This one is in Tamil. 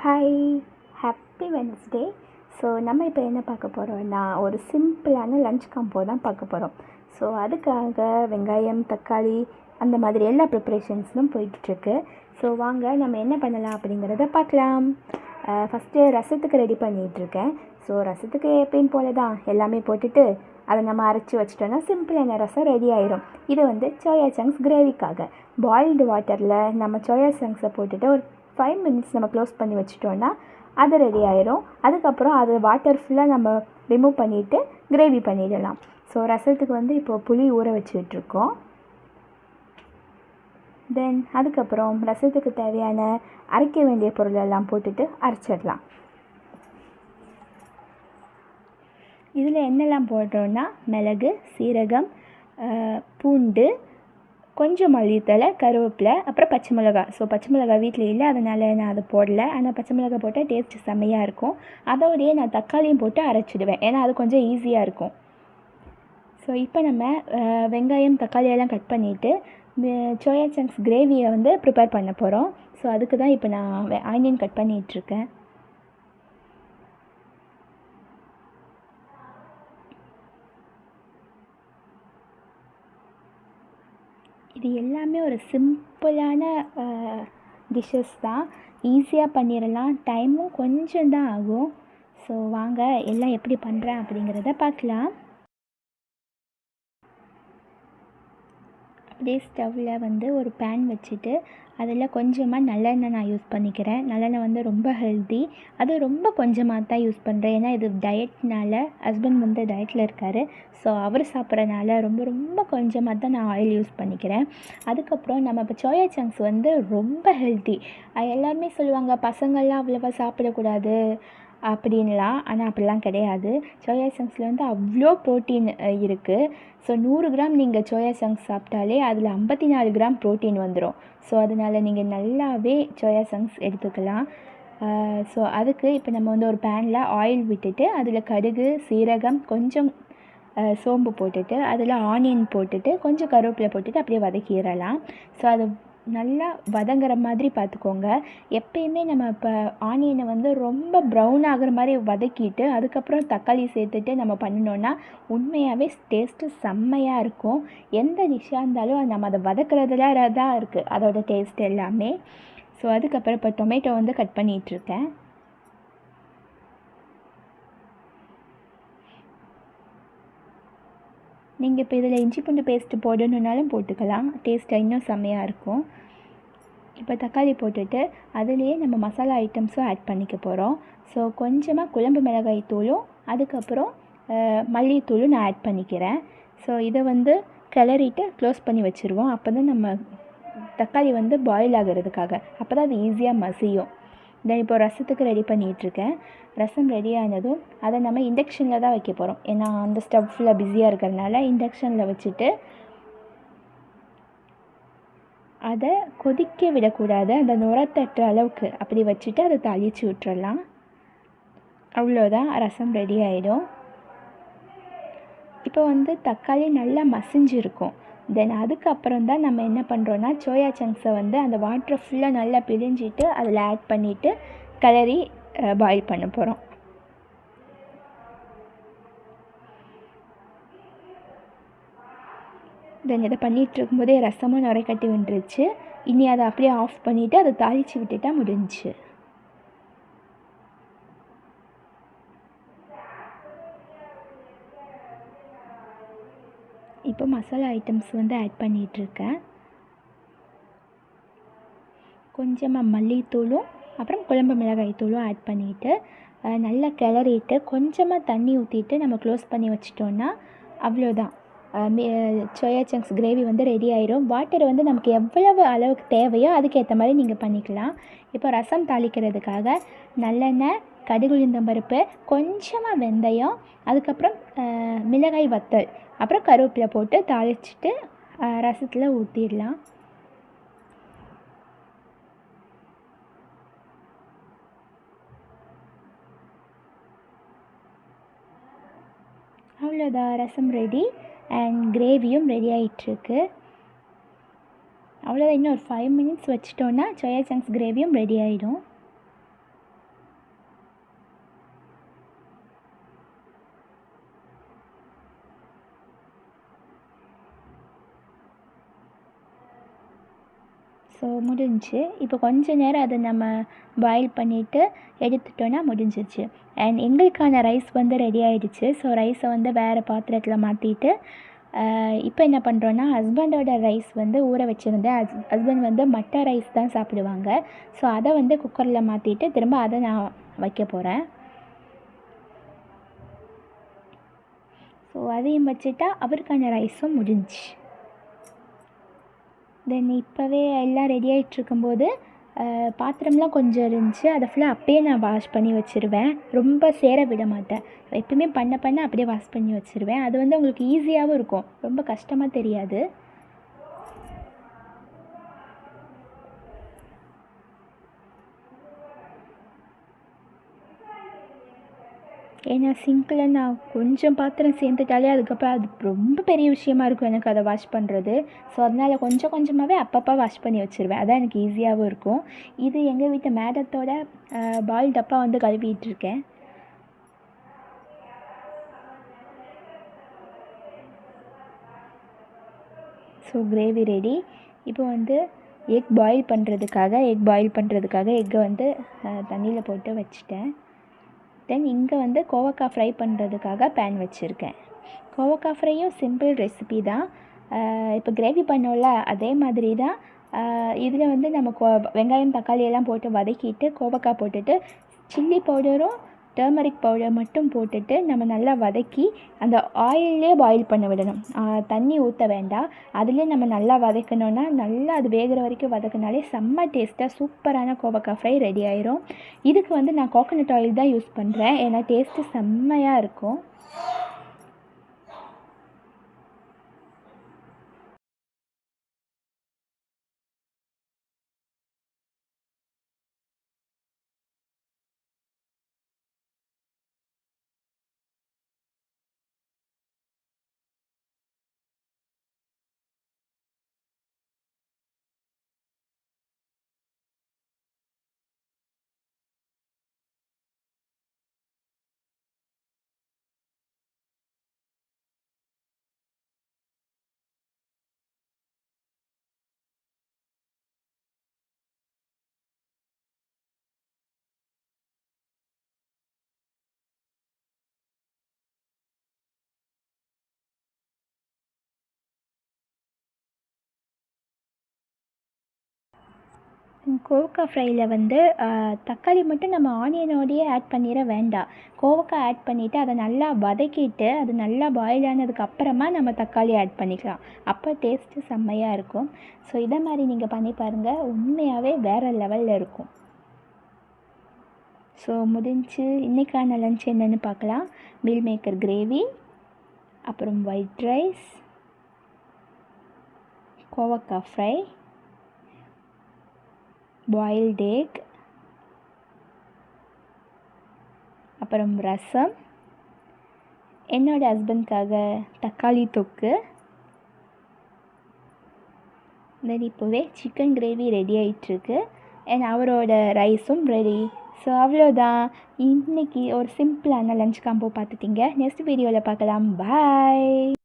Hi, happy Wednesday. ஸோ நம்ம இப்போ என்ன பார்க்க போகிறோம்னா, ஒரு சிம்பிளான லஞ்ச் காம்போ தான் பார்க்க போகிறோம். ஸோ அதுக்காக வெங்காயம், தக்காளி அந்த மாதிரி எல்லா ப்ரிப்ரேஷன்ஸும் போயிட்டுருக்கு. ஸோ வாங்க நம்ம என்ன பண்ணலாம் அப்படிங்கிறத பார்க்கலாம். ஃபஸ்ட்டு ரசத்துக்கு ரெடி பண்ணிகிட்ருக்கேன். ஸோ ரசத்துக்கு எப்பயும் போல தான் எல்லாமே போட்டுட்டு அதை நம்ம அரைச்சி வச்சிட்டோன்னா சிம்பிளான ரசம் ரெடி ஆயிரும். இது வந்து சோயா சங்க்ஸ் கிரேவிக்காக பாயில்டு வாட்டரில் நம்ம சோயா சங்க்ஸை போட்டுட்டு ஒரு 5 minutes நம்ம க்ளோஸ் பண்ணி வச்சிட்டோன்னா அது ரெடி ஆயிரும். அதுக்கப்புறம் அது வாட்டர் ஃபுல்லாக நம்ம ரிமூவ் பண்ணிவிட்டு கிரேவி பண்ணிடலாம். ஸோ ரசத்துக்கு வந்து இப்போது புளி ஊற வச்சுட்ருக்கோம். தென் அதுக்கப்புறம் ரசத்துக்கு தேவையான அரைக்க வேண்டிய பொருளெல்லாம் போட்டுட்டு அரைச்சிடலாம். இதில் என்னெல்லாம் போடுறோன்னா மிளகு, சீரகம், பூண்டு, கொஞ்சம் மல்லித்தலை, கருவேப்பிலை, அப்புறம் பச்சை மிளகா. ஸோ பச்சை மிளகா வீட்டில் இல்லை, அதனால் நான் அதை போடலை. ஆனால் பச்சை மிளகா போட்டால் டேஸ்ட்டு செம்மையாக இருக்கும். அதோடையே நான் தக்காளியும் போட்டு அரைச்சிடுவேன், ஏன்னா அது கொஞ்சம் ஈஸியாக இருக்கும். ஸோ இப்போ நம்ம வெங்காயம், தக்காளியெல்லாம் கட் பண்ணிவிட்டு சோயா சங்க்ஸ் கிரேவியை வந்து ப்ரிப்பேர் பண்ண போகிறோம். ஸோ அதுக்கு தான் இப்போ நான் ஆனியன் கட் பண்ணிகிட்ருக்கேன். இது எல்லாமே ஒரு சிம்பிளான டிஷ்ஷஸ் தான், ஈஸியாக பண்ணிடலாம், டைமும் கொஞ்சம் தான் ஆகும். ஸோ வாங்க எல்லாம் எப்படி பண்ணுறேன் அப்படிங்கிறத பார்க்கலாம். அப்படியே ஸ்டவ்வில் வந்து ஒரு பேன் வச்சுட்டு அதில் கொஞ்சமாக நல்லெண்ணெய் நான் யூஸ் பண்ணிக்கிறேன். நல்லெண்ணெய் வந்து ரொம்ப ஹெல்த்தி, அது ரொம்ப கொஞ்சமாக தான் யூஸ் பண்ணுறேன், ஏன்னா இது டயட்னால. ஹஸ்பண்ட் வந்து டயட்டில் இருக்கார். ஸோ அவர் சாப்பிட்றனால ரொம்ப ரொம்ப கொஞ்சமாக தான் நான் ஆயில் யூஸ் பண்ணிக்கிறேன். அதுக்கப்புறம் நம்ம இப்போ சோயா சங்க்ஸ் வந்து ரொம்ப ஹெல்த்தி. எல்லாருமே சொல்லுவாங்க பசங்கள்லாம் அவ்வளோவா சாப்பிடக்கூடாது அப்படின்லாம், ஆனால் அப்படிலாம் கிடையாது. சோயா சங்க்ஸில் வந்து அவ்வளோ ப்ரோட்டீன் இருக்குது. ஸோ 100 கிராம் நீங்கள் சோயா சங்க்ஸ் சாப்பிட்டாலே அதில் 54 கிராம் ப்ரோட்டீன் வந்துடும். ஸோ அதனால் நீங்கள் நல்லாவே சோயா சங்க்ஸ் எடுத்துக்கலாம். ஸோ அதுக்கு இப்போ நம்ம வந்து ஒரு பேனில் ஆயில் விட்டுட்டு அதில் கடுகு, சீரகம், கொஞ்சம் சோம்பு போட்டுட்டு அதில் ஆனியன் போட்டுட்டு கொஞ்சம் கருவேப்பிலை போட்டுட்டு அப்படியே வதக்கிடலாம். ஸோ அது நல்லா வதங்குற மாதிரி பார்த்துக்கோங்க. எப்பயுமே நம்ம இப்போ ஆனியனை வந்து ரொம்ப ப்ரௌன் ஆகிற மாதிரி வதக்கிட்டு அதுக்கப்புறம் தக்காளி சேர்த்துட்டு நம்ம பண்ணினோன்னா உண்மையாகவே டேஸ்ட்டு செம்மையாக இருக்கும். எந்த டிஷ்ஷாக இருந்தாலும் நம்ம அதை வதக்குறதுல தான் இருக்குது அதோடய டேஸ்ட் எல்லாமே. ஸோ அதுக்கப்புறம் இப்போ டொமேட்டோ வந்து கட் பண்ணிகிட்ருக்கேன். நீங்கள் இப்போ இதில் இஞ்சி பூண்டு பேஸ்ட்டு போடணுன்னாலும் போட்டுக்கலாம், டேஸ்ட்டு இன்னும் செம்மையாக இருக்கும். இப்போ தக்காளி போட்டுட்டு அதுலேயே நம்ம மசாலா ஐட்டம்ஸும் ஆட் பண்ணிக்க போகிறோம். ஸோ கொஞ்சமாக குழம்பு மிளகாய் தூளும் அதுக்கப்புறம் மல்லித்தூளும் நான் ஆட் பண்ணிக்கிறேன். ஸோ இதை வந்து கிளறிட்டு க்ளோஸ் பண்ணி வச்சுருவோம். அப்போ தான் நம்ம தக்காளி வந்து பாயில் ஆகிறதுக்காக, அப்போ தான் அது ஈஸியாக மசியும். தென் இப்போ ரசத்துக்கு ரெடி பண்ணிகிட்ருக்கேன். ரசம் ரெடி ஆனதும் அதை நம்ம இண்டக்ஷனில் தான் வைக்க போகிறோம், ஏன்னா அந்த ஸ்டவ் ஃபுல்லாக பிஸியாக இருக்கிறதுனால இண்டக்ஷனில் வச்சுட்டு அதை கொதிக்க விடக்கூடாது, அந்த நுரை தட்டுற அளவுக்கு அப்படி வச்சுட்டு அதை தாளித்து விட்டுறலாம். அவ்வளோதான், ரசம் ரெடி ஆகிடும். இப்போ வந்து தக்காளி நல்லா மசிஞ்சிருக்கும். தென் அதுக்கப்புறம் தான் நம்ம என்ன பண்ணுறோன்னா சோயா சங்க்ஸை வந்து அந்த வாட்டரை ஃபுல்லாக நல்லா பிழிஞ்சிட்டு அதில் ஆட் பண்ணிவிட்டு கிளறி பாயில் பண்ண போகிறோம். தென் இதை பண்ணிகிட்டு இருக்கும்போதே ரசமும் நுரை கட்டி வந்துருச்சு. இனி அதை அப்படியே ஆஃப் பண்ணிவிட்டு அதை தாளித்து விட்டுட்டா முடிஞ்சிச்சு. இப்போ மசாலா ஐட்டம்ஸ் வந்து ஆட் பண்ணிகிட்ருக்கேன். கொஞ்சமாக மல்லித்தூளும் அப்புறம் குழம்பு மிளகாய் தூளும் ஆட் பண்ணிவிட்டு நல்லா கிளறிட்டு கொஞ்சமாக தண்ணி ஊற்றிட்டு நம்ம க்ளோஸ் பண்ணி வச்சிட்டோன்னா அவ்வளோதான், சோயா சங்க்ஸ் கிரேவி வந்து ரெடி ஆயிரும். வாட்டர் வந்து நமக்கு எவ்வளவு அளவுக்கு தேவையோ அதுக்கேற்ற மாதிரி நீங்கள் பண்ணிக்கலாம். இப்போ ரசம் தாளிக்கிறதுக்காக நல்லெண்ணெய், கடுகு, உளுந்தம்பருப்பு, கொஞ்சமாக வெந்தயம், அதுக்கப்புறம் மிளகாய் வத்தல், அப்புறம் கருவேப்பிலை போட்டு தாளிச்சிட்டு ரசத்தில் ஊற்றிடலாம். அவ்வளோதான், ரசம் ரெடி அண்ட் கிரேவியும் ரெடி ஆகிட்டுருக்கு. அவ்வளோதான், இன்னும் ஒரு 5 minutes வச்சிட்டோன்னா சோயா சங்க்ஸ் கிரேவியும் ரெடி ஆகிடும். ஸோ முடிஞ்சிச்சு. இப்போ கொஞ்ச நேரம் அதை நம்ம பாயில் பண்ணிவிட்டு எடுத்துட்டோன்னா முடிஞ்சிச்சு. அண்ட் எங்களுக்கான ரைஸ் வந்து ரெடி ஆகிடுச்சு. ஸோ ரைஸை வந்து வேறு பாத்திரத்தில் மாற்றிட்டு இப்போ என்ன பண்ணுறோன்னா, ஹஸ்பண்டோட ரைஸ் வந்து ஊற வச்சுருந்தேன். ஹஸ்பண்ட் வந்து மட்டை ரைஸ் தான் சாப்பிடுவாங்க. ஸோ அதை வந்து குக்கரில் மாற்றிட்டு திரும்ப அதை நான் வைக்க போகிறேன். ஸோ அதையும் வச்சுட்டா அவருக்கான ரைஸும் முடிஞ்சிச்சு. தென் இப்போவே எல்லாம் ரெடி ஆகிட்ருக்கும்போது பாத்திரம்லாம் கொஞ்சம் இருந்துச்சு. அதை ஃபுல்லாக அப்பயே நான் வாஷ் பண்ணி வச்சுருவேன். ரொம்ப சேர விட மாட்டேன். எப்பவுமே பண்ண அப்படியே வாஷ் பண்ணி வச்சுருவேன். அது வந்து உங்களுக்கு ஈஸியாகவும் இருக்கும், ரொம்ப கஷ்டமாக தெரியாது. ஏன்னா சிங்கில் நான் கொஞ்சம் பாத்திரம் சேர்ந்துட்டாலே அதுக்கப்புறம் அது ரொம்ப பெரிய விஷயமா இருக்கும் எனக்கு அதை வாஷ் பண்ணுறது. ஸோ அதனால் கொஞ்சம் கொஞ்சமாகவே அப்பப்போ வாஷ் பண்ணி வச்சுருவேன். அதான் எனக்கு ஈஸியாகவும் இருக்கும். இது எங்கள் வீட்டு மேடத்தோட பாயில் டப்பா வந்து கழுவிட்டுருக்கேன். So gravy ready. இப்போ வந்து எக் பாயில் பண்ணுறதுக்காக எக்கை வந்து தண்ணியில் போட்டு வச்சுட்டேன். தென் இங்கே வந்து கோவக்காய் ஃப்ரை பண்ணுறதுக்காக பேன் வச்சுருக்கேன். கோவக்காய் ஃப்ரையும் சிம்பிள் ரெசிபி தான். இப்போ கிரேவி பண்ணோம்ல அதே மாதிரி தான். இதில் வந்து நம்ம வெங்காயம் தக்காளி எல்லாம் போட்டு வதக்கிட்டு கோவக்காய் போட்டுட்டு சில்லி பவுடரும் டர்மரிக் பவுடர் மட்டும் போட்டுட்டு நம்ம நல்லா வதக்கி அந்த ஆயிலே பாயில் பண்ண விடணும். தண்ணி ஊற்ற வேண்டாம். அதிலே நம்ம நல்லா வதக்கணுன்னா நல்லா அது வேகிற வரைக்கும் வதக்கினாலே செம்ம டேஸ்ட்டாக சூப்பரான கோவக்காய் ஃப்ரை ரெடி ஆயிரும். இதுக்கு வந்து நான் கோகோனட் ஆயில் தான் யூஸ் பண்ணுறேன். ஏன்னா டேஸ்ட்டு செம்மையாக இருக்கும். கோவக்காய் ஃப்ரையில் வந்து தக்காளி மட்டும் நம்ம ஆனியனோடையே ஆட் பண்ணிட வேண்டாம். கோவக்காய் ஆட் பண்ணிவிட்டு அதை நல்லா வதக்கிட்டு அது நல்லா பாயில் ஆனதுக்கப்புறமா நம்ம தக்காளி ஆட் பண்ணிக்கலாம். அப்போ டேஸ்ட்டு செம்மையாக இருக்கும். ஸோ இதை மாதிரி நீங்கள் பண்ணி பாருங்கள், உண்மையாகவே வேறு லெவலில் இருக்கும். ஸோ முடிஞ்சு இன்றைக்கான லன்ச் என்னென்னு பார்க்கலாம். மீல் மேக்கர் கிரேவி, அப்புறம் ஒயிட் ரைஸ், கோவக்காய் ஃப்ரை, பாயில்டு எக், அப்புறம் ரசம், என்னோடய ஹஸ்பண்ட்காக தக்காளி தொக்கு, தென் இப்போவே சிக்கன் கிரேவி ரெடி ஆகிட்டுருக்கு. அண்ட் அவரோட ரைஸும் ரெடி. ஸோ அவ்வளோதான். இன்றைக்கி ஒரு சிம்பிளான லன்ச் காம்போ பார்த்துட்டிங்க. நெக்ஸ்ட் வீடியோவில் பார்க்கலாம். பாய்.